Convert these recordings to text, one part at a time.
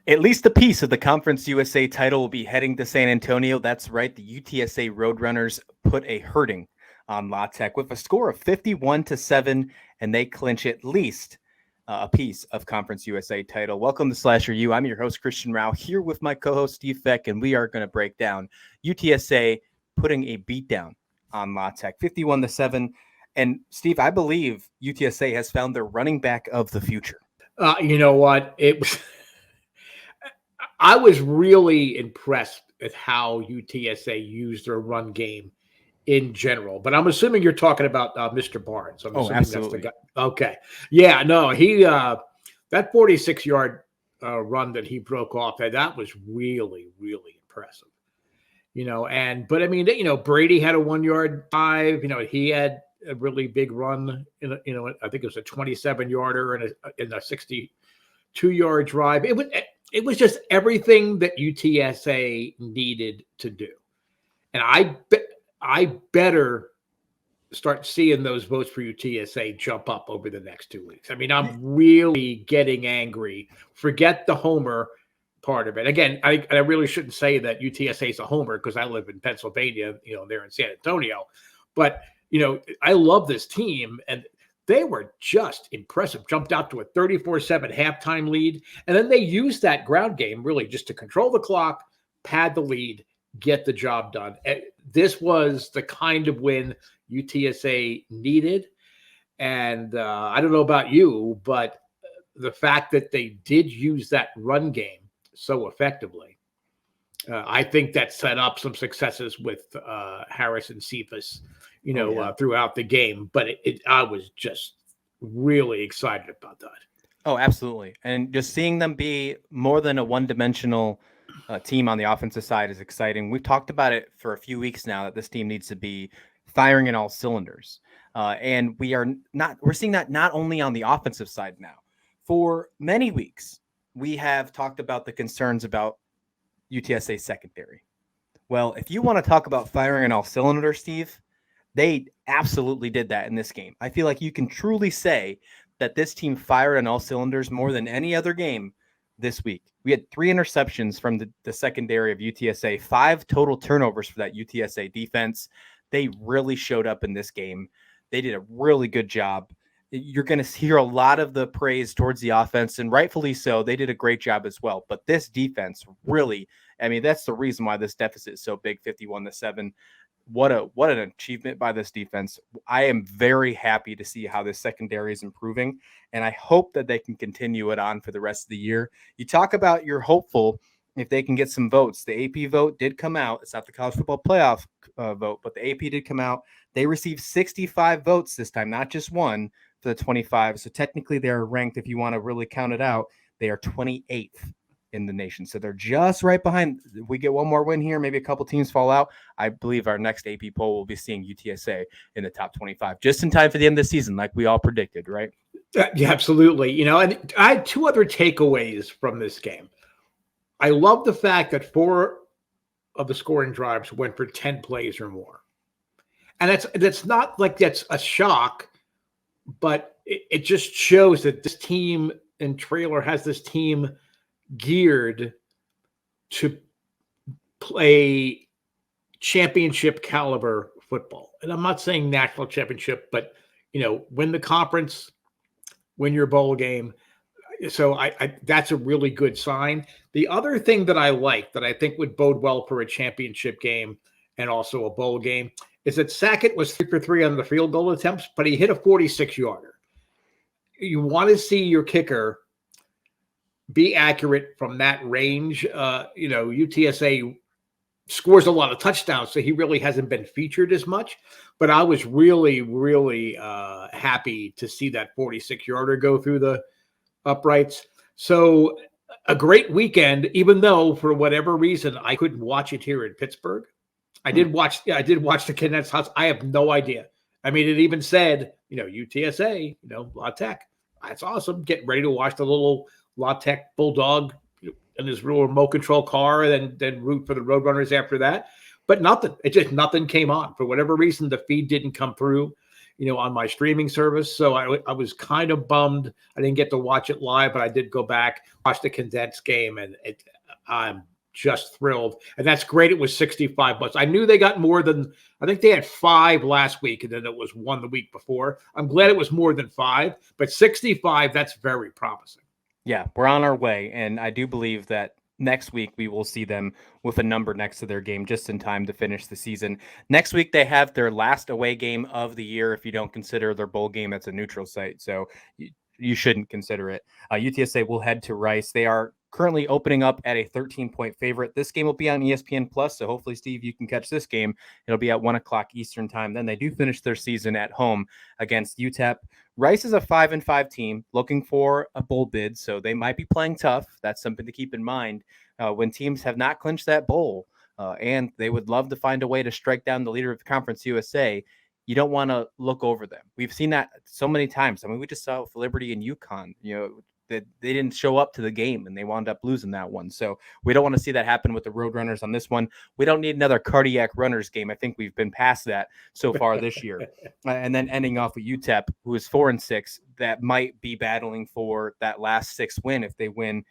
At least a piece of the Conference USA title will be heading to San Antonio. That's right. The UTSA Roadrunners put a hurting on La Tech with a score of 51-7, and they clinch at least a piece of Conference USA title. Welcome to Slasher U. I'm your host, Christian Rao, here with my co-host, Steve Feck, and we are going to break down UTSA putting a beatdown on La Tech, 51-7. And Steve, I believe UTSA has found their running back of the future. You know what? I was really impressed at how UTSA used their run game in general. But I'm assuming you're talking about Mr. Barnes. I'm assuming absolutely. That's the guy. Okay. Yeah, no, he that 46-yard run that he broke off, that was really, really impressive. But I mean, Brady had a 1-yard dive. He had a really big run in I think it was a 27-yarder and a 62-yard drive. It was just everything that UTSA needed to do. And I better start seeing those votes for UTSA jump up over the next 2 weeks. I mean, I'm really getting angry. Forget the homer part of it. Again, I really shouldn't say that UTSA is a homer because I live in Pennsylvania, there in San Antonio. But, I love this team, and they were just impressive. Jumped out to a 34-7 halftime lead, and then they used that ground game really just to control the clock, pad the lead, get the job done. This was the kind of win UTSA needed. And I don't know about you, but the fact that they did use that run game so effectively, I think that set up some successes with Harris and Cephas, throughout the game. But I was just really excited about that. Oh, absolutely. And just seeing them be more than a one-dimensional team on the offensive side is exciting. We've talked about it for a few weeks now that this team needs to be firing in all cylinders. And we're seeing that not only on the offensive side now. For many weeks, we have talked about the concerns about UTSA secondary. Well, if you want to talk about firing in all cylinders, Steve, they absolutely did that in this game. I feel like you can truly say that this team fired on all cylinders more than any other game this week. We had 3 interceptions from the secondary of UTSA, 5 total turnovers for that UTSA defense. They really showed up in this game. They did a really good job. You're going to hear a lot of the praise towards the offense, and rightfully so. They did a great job as well. But this defense really, that's the reason why this deficit is so big, 51-7. What an achievement by this defense. I am very happy to see how this secondary is improving, and I hope that they can continue it on for the rest of the year. You talk about you're hopeful if they can get some votes. The AP vote did come out. It's not the college football playoff vote, but the AP did come out. They received 65 votes this time, not just one for the 25. So technically they're ranked, if you want to really count it out, they are 28th in the nation. So they're just right behind. If we get one more win here, maybe a couple teams fall out, I believe our next AP poll will be seeing UTSA in the top 25, just in time for the end of the season, like we all predicted, right? Yeah, absolutely. And I had 2 other takeaways from this game. I love the fact that 4 of the scoring drives went for 10 plays or more. And that's not like that's a shock, but it just shows that this team and Traylor has this team geared to play championship caliber football. And I'm not saying national championship, but win the conference, win your bowl game. So I that's a really good sign. The other thing that I like that I think would bode well for a championship game and also a bowl game is that Sackett was 3 for 3 on the field goal attempts, but he hit a 46-yarder. You want to see your kicker be accurate from that range. UTSA scores a lot of touchdowns, so he really hasn't been featured as much. But I was really, really happy to see that 46-yarder go through the uprights. So a great weekend, even though for whatever reason I couldn't watch it here in Pittsburgh. I did watch the Cadets House. I have no idea. I mean, it even said, UTSA, La Tech. That's awesome. Getting ready to watch the little La Tech Bulldog in his little remote control car, and then root for the Roadrunners after that. But nothing. Nothing came on. For whatever reason, the feed didn't come through. on my streaming service. So I was kind of bummed I didn't get to watch it live, but I did go back, watch the condensed game, and I'm just thrilled. And that's great. It was $65. I knew they got more than, I think they had 5 last week, and then it was 1 the week before. I'm glad it was more than 5, but 65, that's very promising. Yeah, we're on our way. And I do believe that next week we will see them with a number next to their game just in time to finish the season. Next week they have their last away game of the year if you don't consider their bowl game. That's a neutral site, so you shouldn't consider it. UTSA will head to Rice. They are currently opening up at a 13-point favorite. This game will be on ESPN Plus, so hopefully, Steve, you can catch this game. It'll be at 1 o'clock Eastern time. Then they do finish their season at home against UTEP. Rice is a 5-5 team looking for a bowl bid, so they might be playing tough. That's something to keep in mind when teams have not clinched that bowl, and they would love to find a way to strike down the leader of the Conference, USA. You don't want to look over them. We've seen that so many times. I mean, we just saw with Liberty and UConn, that they didn't show up to the game and they wound up losing that one. So we don't want to see that happen with the Roadrunners on this one. We don't need another cardiac runners game. I think we've been past that so far this year. And then ending off with UTEP, who is 4-6, that might be battling for that last 6 win if they win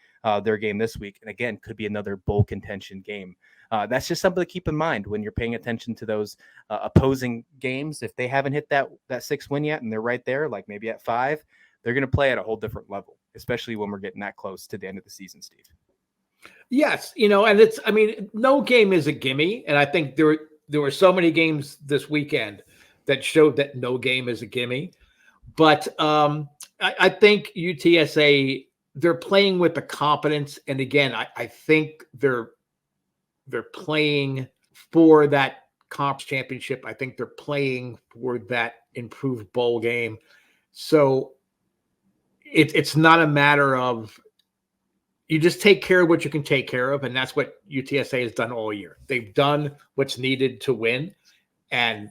their game this week. And again, could be another bowl contention game. That's just something to keep in mind when you're paying attention to those opposing games. If they haven't hit that 6 win yet and they're right there, like maybe at 5, they're going to play at a whole different level, especially when we're getting that close to the end of the season, Steve. Yes, and no game is a gimme. And I think there were so many games this weekend that showed that no game is a gimme. But I think UTSA, they're playing with the competence. And again, I think they're playing for that conference championship. I think they're playing for that improved bowl game. So it's not a matter of, you just take care of what you can take care of. And that's what UTSA has done all year. They've done what's needed to win. And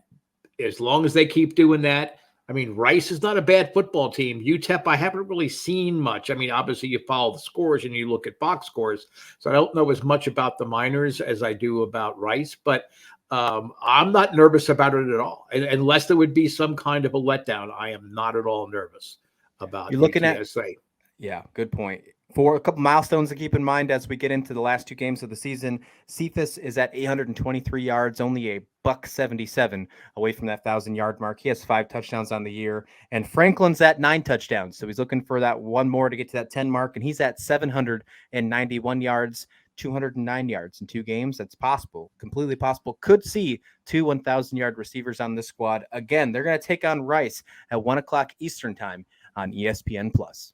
as long as they keep doing that, Rice is not a bad football team. UTEP, I haven't really seen much. Obviously you follow the scores and you look at box scores. So I don't know as much about the Miners as I do about Rice, but I'm not nervous about it at all. Unless there would be some kind of a letdown, I am not at all nervous about You're looking UTSA. Yeah, good point. For a couple milestones to keep in mind as we get into the last 2 games of the season, Cephas is at 823 yards, only a $177 away from that 1,000-yard mark. He has 5 touchdowns on the year, and Franklin's at 9 touchdowns. So he's looking for that one more to get to that 10 mark, and he's at 791 yards, 209 yards in 2 games. That's possible, completely possible. Could see 2 1,000-yard receivers on this squad. Again, they're going to take on Rice at 1 o'clock Eastern time on ESPN Plus.